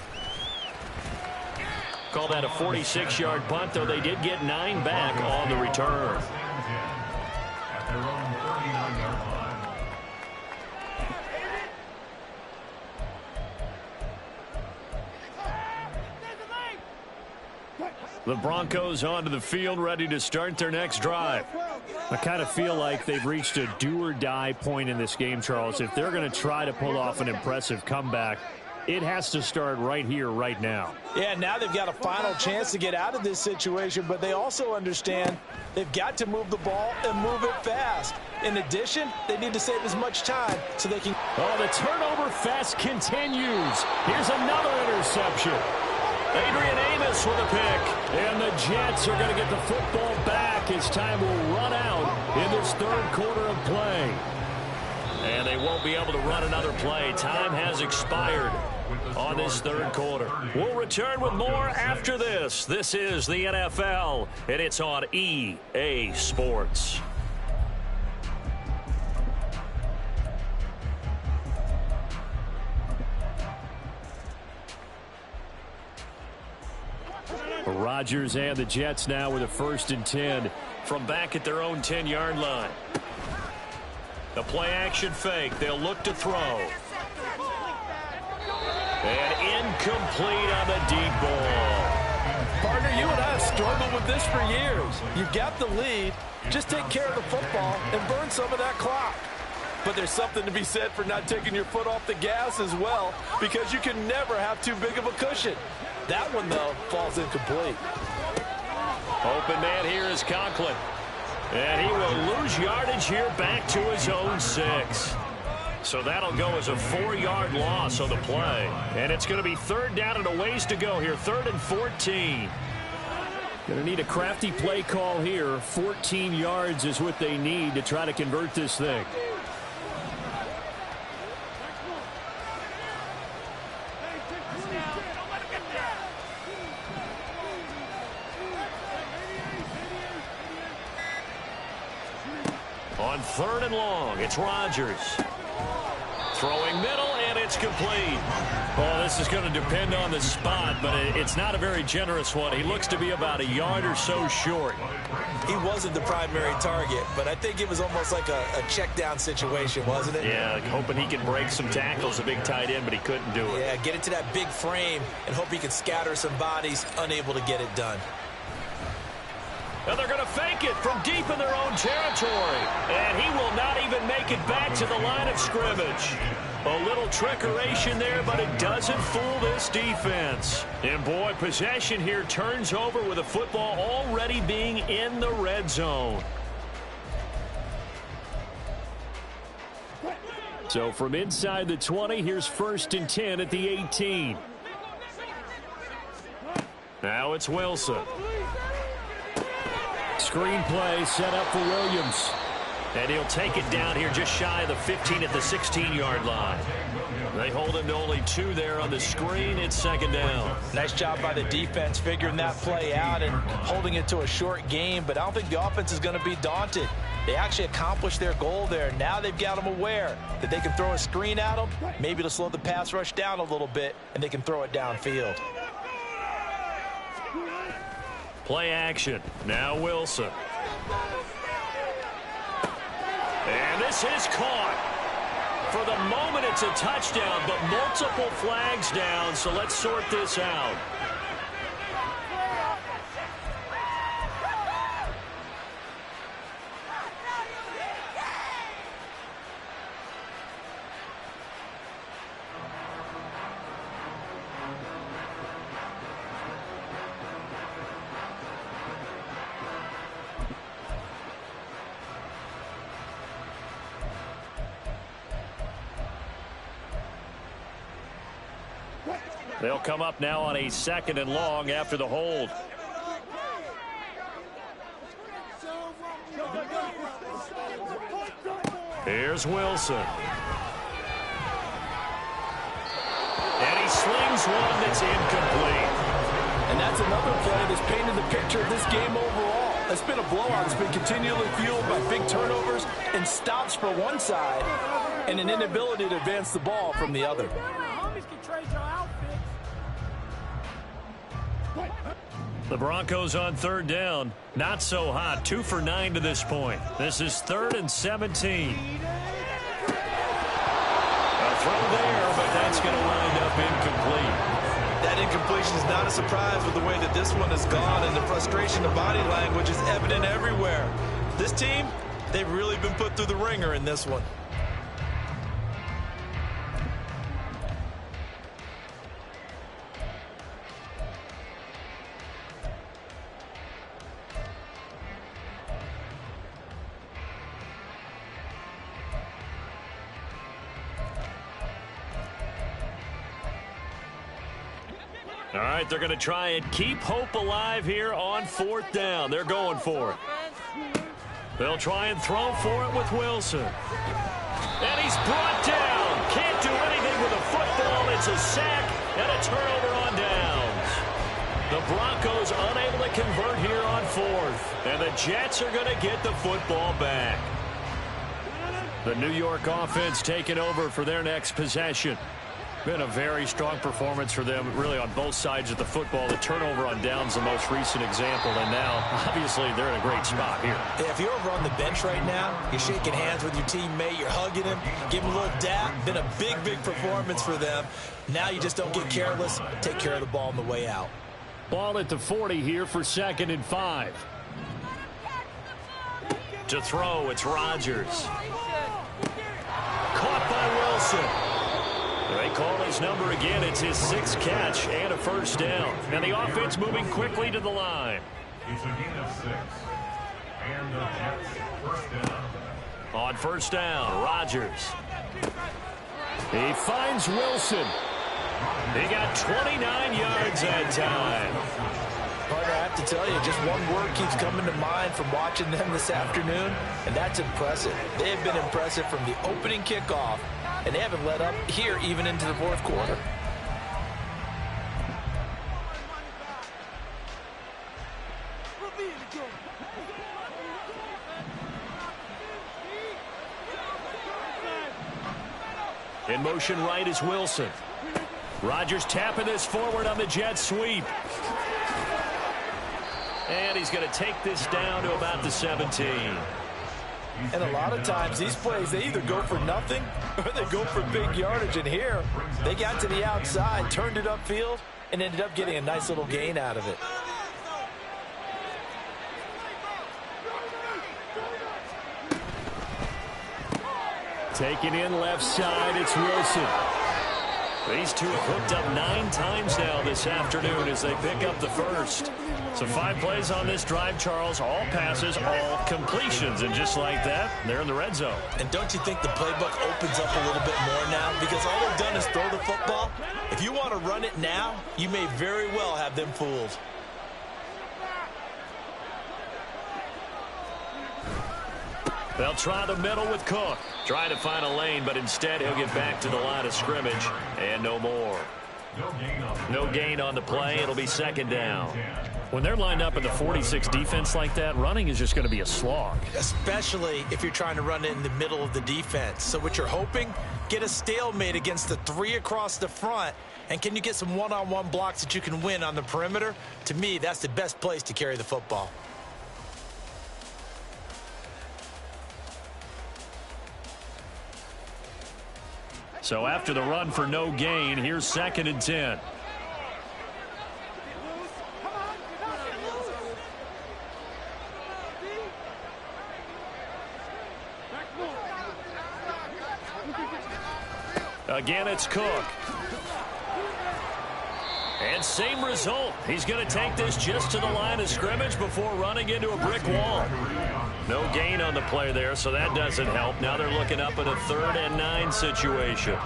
Speaker 2: Call that a 46-yard punt, though they did get 9 back on the return. The Broncos onto the field, ready to start their next drive.
Speaker 1: I kind of feel like they've reached a do-or-die point in this game, Charles. If they're going to try to pull off an impressive comeback, it has to start right here, right now.
Speaker 6: Yeah, now they've got a final chance to get out of this situation, but they also understand they've got to move the ball and move it fast. In addition, they need to save as much time so they can...
Speaker 1: Oh, the turnover fest continues. Here's another interception.
Speaker 2: Adrian Amos with a pick.
Speaker 1: And the Jets are going to get the football back as time will run out in this third quarter of play.
Speaker 2: And they won't be able to run another play. Time has expired on this third quarter. We'll return with more after this. This is the NFL, and it's on EA Sports.
Speaker 1: Rodgers and the Jets now with a 1st and 10
Speaker 2: from back at their own 10-yard line. The play-action fake. They'll look to throw. And incomplete on the deep ball.
Speaker 6: Partner, you and I have struggled with this for years. You've got the lead. Just take care of the football and burn some of that clock. But there's something to be said for not taking your foot off the gas as well, because you can never have too big of a cushion. That one, though, falls incomplete.
Speaker 2: Open man here is Conklin. And he will lose yardage here back to his own 6. So that'll go as a 4-yard loss on the play. And it's going to be 3rd down and a ways to go here. 3rd and 14.
Speaker 1: Going to need a crafty play call here. 14 yards is what they need to try to convert this thing.
Speaker 2: On 3rd and long, it's Rodgers. Throwing middle, and it's complete.
Speaker 1: Well, this is going to depend on the spot, but it's not a very generous one. He looks to be about a yard or so short.
Speaker 3: He wasn't the primary target, but I think it was almost like a check down situation, wasn't it?
Speaker 2: Yeah, hoping he can break some tackles, a big tight end, but he couldn't do it.
Speaker 3: Yeah, get into that big frame and hope he can scatter some bodies, unable to get it done.
Speaker 2: And they're going to fake it from deep in their own territory. And he will not even make it back to the line of scrimmage. A little trickeration there, but it doesn't fool this defense. And boy, possession here turns over with the football already being in the red zone.
Speaker 1: So from inside the 20, here's 1st and 10 at the 18.
Speaker 2: Now it's Wilson.
Speaker 1: Screenplay set up for Williams.
Speaker 2: And he'll take it down here just shy of the 15 at the 16-yard line. They hold him to only 2 there on the screen. It's 2nd down.
Speaker 6: Nice job by the defense figuring that play out and holding it to a short game, but I don't think the offense is going to be daunted. They actually accomplished their goal there. Now they've got them aware that they can throw a screen at them, maybe to slow the pass rush down a little bit, and they can throw it downfield.
Speaker 2: Play action. Now Wilson. And this is caught. For the moment, it's a touchdown, but multiple flags down, so let's sort this out. They'll come up now on a 2nd and long after the hold. Here's Wilson. And he slings one that's incomplete.
Speaker 6: And that's another play that's painted the picture of this game overall. It's been a blowout. It's been continually fueled by big turnovers and stops for one side and an inability to advance the ball from the other.
Speaker 2: The Broncos on 3rd down. Not so hot. 2 for 9 to this point. This is 3rd and 17. A throw there, but that's going to wind up incomplete.
Speaker 6: that incompletion is not a surprise with the way that this one has gone, and the frustration of body language is evident everywhere. This team, they've really been put through the ringer in this one.
Speaker 2: All right, they're going to try and keep hope alive here on 4th down. They're going for it. They'll try and throw for it with Wilson. And he's brought down. Can't do anything with a football. It's a sack and a turnover on downs. The Broncos unable to convert here on 4th. And the Jets are going to get the football back. The New York offense taking over for their next possession. Been a very strong performance for them, really, on both sides of the football. The turnover on downs, the most recent example, and now, obviously, they're in a great spot here.
Speaker 3: Yeah, if you're over on the bench right now, you're shaking hands with your teammate, you're hugging him, giving him a little dap. Been a big, big performance for them. Now you just don't get careless. Take care of the ball on the way out.
Speaker 1: Ball at the 40 here for 2nd and 5.
Speaker 2: To throw, it's Rodgers. Caught by Wilson. They call his number again. It's his 6th catch and a 1st down. And the offense moving quickly to the line.
Speaker 4: It's a gain of 6. And the Jets 1st down.
Speaker 2: On 1st down, Rodgers.
Speaker 1: He finds Wilson.
Speaker 2: He got 29 yards that time.
Speaker 6: Partner, I have to tell you, just one word keeps coming to mind from watching them this afternoon, and that's impressive. They have been impressive from the opening kickoff, and they haven't let up here even into the 4th quarter.
Speaker 2: In motion right is Wilson. Rodgers tapping this forward on the jet sweep. And he's going to take this down to about the 17.
Speaker 6: And a lot of times these plays, they either go for nothing or they go for big yardage. And here, they got to the outside, turned it upfield, and ended up getting a nice little gain out of it.
Speaker 1: Taking in left side, it's Wilson.
Speaker 2: These two have hooked up 9 times now this afternoon as they pick up the 1st. So 5 plays on this drive, Charles. All passes, all completions. And just like that, they're in the red zone.
Speaker 3: And don't you think the playbook opens up a little bit more now? Because all they've done is throw the football. If you want to run it now, you may very well have them fooled.
Speaker 2: They'll try the middle with Cook. Trying to find a lane, but instead he'll get back to the line of scrimmage. And no more. No gain on the play. It'll be 2nd down.
Speaker 1: When they're lined up in the 46 defense like that, running is just going to be a slog.
Speaker 3: Especially if you're trying to run it in the middle of the defense. So what you're hoping, get a stalemate against the 3 across the front. And can you get some one-on-one blocks that you can win on the perimeter? To me, that's the best place to carry the football.
Speaker 1: So after the run for no gain, here's 2nd and 10.
Speaker 2: Again, it's Cook. And same result. He's going to take this just to the line of scrimmage before running into a brick wall. No gain on the play there, so that doesn't help. Now they're looking up at a 3rd and 9 situation.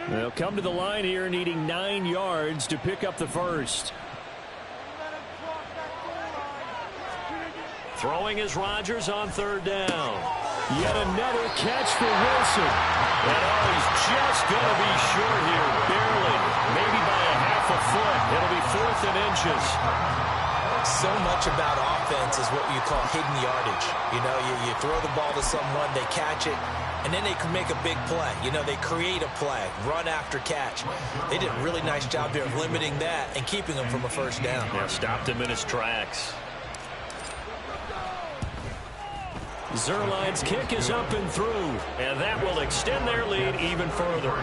Speaker 1: They'll come to the line here needing 9 yards to pick up the 1st.
Speaker 2: Throwing is Rodgers on 3rd down.
Speaker 1: Yet another catch for Wilson.
Speaker 2: And he's just going to be short here, barely, maybe by a half a foot. It'll be 4th and inches.
Speaker 3: So much about offense is what you call hidden yardage. You know, you throw the ball to someone, they catch it, and then they can make a big play. You know, they create a play, run after catch. They did a really nice job there of limiting that and keeping him from a 1st down.
Speaker 2: Yeah, stopped him in his tracks. Zerline's kick is up and through, and that will extend their lead even further.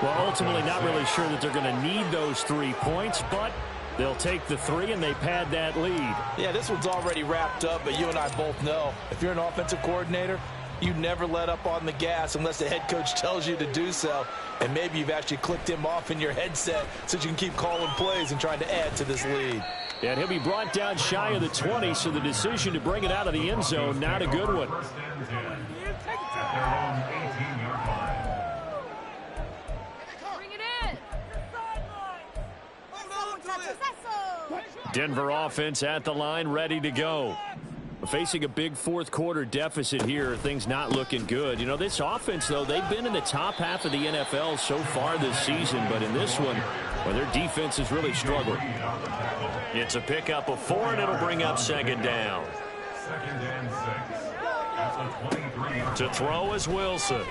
Speaker 1: Well, ultimately not really sure that they're going to need those 3 points, but they'll take the 3 and they pad that lead.
Speaker 6: Yeah, this one's already wrapped up, but you and I both know if you're an offensive coordinator, you never let up on the gas unless the head coach tells you to do so. And maybe you've actually clicked him off in your headset so you can keep calling plays and trying to add to this lead.
Speaker 1: And he'll be brought down shy of the 20, so the decision to bring it out of the end zone, not a good one.
Speaker 4: First and 10 at their own 18-yard line.
Speaker 8: Bring it in.
Speaker 1: Denver offense at the line, ready to go. Facing a big fourth quarter deficit here, things not looking good. You know, this offense, though, they've been in the top half of the NFL so far this season, but in this one, well, their defense has really struggled.
Speaker 2: It's a pickup of 4, and it'll bring up second down.
Speaker 4: Second and 6 at the 23-yard
Speaker 2: To throw is Wilson.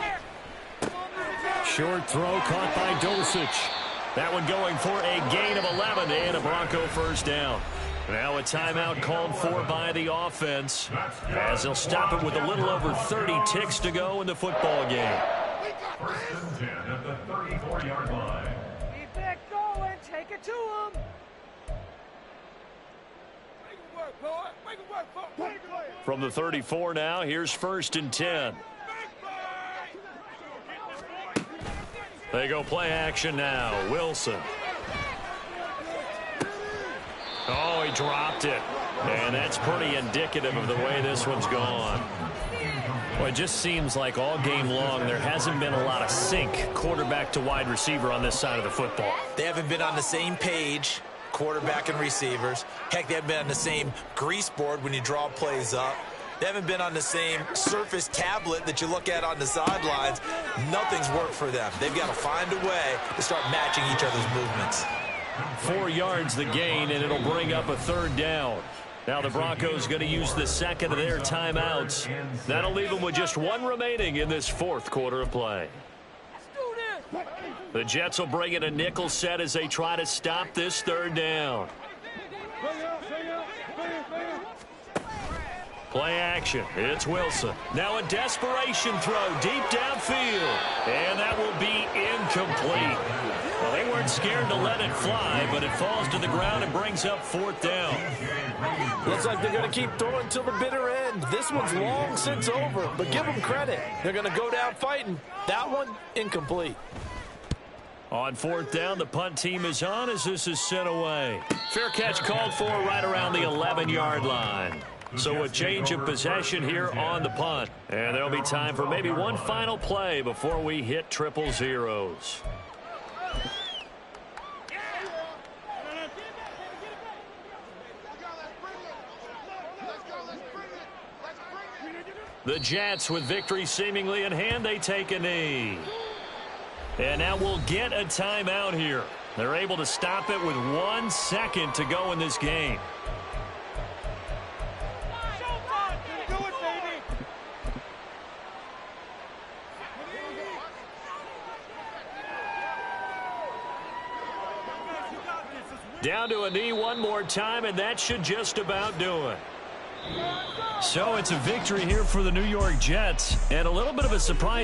Speaker 1: Short throw caught by Dulcich.
Speaker 2: That one going for a gain of 11 and a Bronco first down. Now a timeout called for by the offense as they'll stop it with a little over 30 ticks to go in the football game.
Speaker 4: First and 10 at the 34-yard line.
Speaker 5: Keep it going. Take it to him. Make it work, boy. Make it work, boy.
Speaker 2: From the 34 now, here's first and 10. They go play action now. Wilson. Oh, he dropped it. And that's pretty indicative of the way this one's gone.
Speaker 1: Well, it just seems like all game long there hasn't been a lot of sync quarterback to wide receiver on this side of the football.
Speaker 3: They haven't been on the same page, quarterback and receivers. Heck, they haven't been on the same grease board when you draw plays up. They haven't been on the same surface tablet that you look at on the sidelines. Nothing's worked for them. They've got to find a way to start matching each other's movements.
Speaker 2: 4 yards the gain, and it'll bring up a third down. Now the Broncos going to use the second of their timeouts. That'll leave them with just 1 remaining in this fourth quarter of play. The Jets will bring in a nickel set as they try to stop this third down. Play action. It's Wilson. Now a desperation throw deep downfield. And that will be incomplete. Well, they weren't scared to let it fly, but it falls to the ground and brings up fourth down.
Speaker 6: Looks like they're going to keep throwing till the bitter end. This one's long since over, but give them credit. They're going to go down fighting. That one, incomplete.
Speaker 2: On fourth down, the punt team is on as this is sent away. Fair catch called for right around the 11-yard line. So a change of possession here on the punt. And there'll be time for maybe one final play before we hit triple zeros. The Jets, with victory seemingly in hand, they take a knee. And now we'll get a timeout here. They're able to stop it with 1 second to go in this game. Down to a knee one more time, and that should just about do it. So it's a victory here for the New York Jets, and a little bit of a surprise